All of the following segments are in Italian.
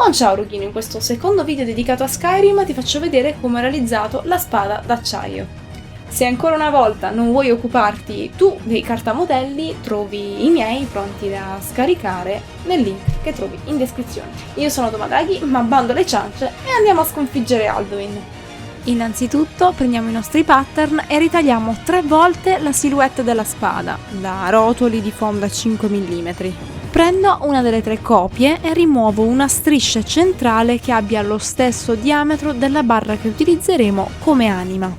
Buon ciao Rughino, in questo secondo video dedicato a Skyrim ti faccio vedere come ho realizzato la spada d'acciaio. Se ancora una volta non vuoi occuparti tu dei cartamodelli, trovi i miei pronti da scaricare nel link che trovi in descrizione. Io sono Tomadaghi, ma bando le ciance e andiamo a sconfiggere Alduin. Innanzitutto prendiamo i nostri pattern e ritagliamo 3 volte la silhouette della spada, da rotoli di foam da 5 mm. Prendo una delle 3 copie e rimuovo una striscia centrale che abbia lo stesso diametro della barra che utilizzeremo come anima.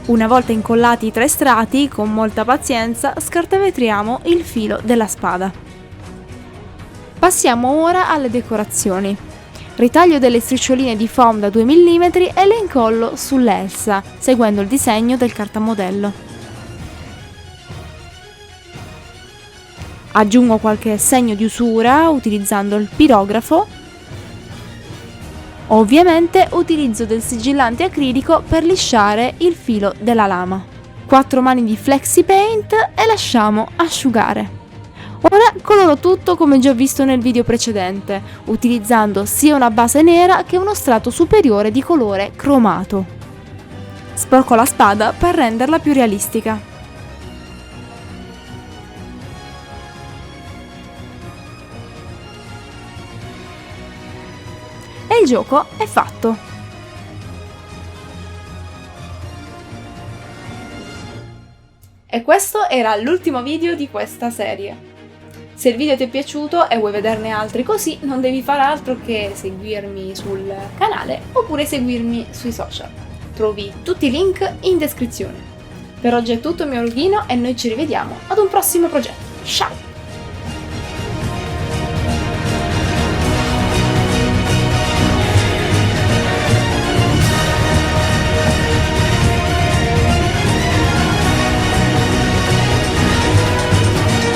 Una volta incollati i 3 strati, con molta pazienza scartavetriamo il filo della spada. Passiamo ora alle decorazioni. Ritaglio delle striscioline di foam da 2 mm e le incollo sull'elsa, seguendo il disegno del cartamodello. Aggiungo qualche segno di usura utilizzando il pirografo. Ovviamente utilizzo del sigillante acrilico per lisciare il filo della lama. 4 mani di Flexi Paint e lasciamo asciugare. Ora coloro tutto come già visto nel video precedente, utilizzando sia una base nera che uno strato superiore di colore cromato. Sporco la spada per renderla più realistica. E il gioco è fatto! E questo era l'ultimo video di questa serie. Se il video ti è piaciuto e vuoi vederne altri così, non devi fare altro che seguirmi sul canale oppure seguirmi sui social. Trovi tutti i link in descrizione. Per oggi è tutto mio Rughino e noi ci rivediamo ad un prossimo progetto. Ciao!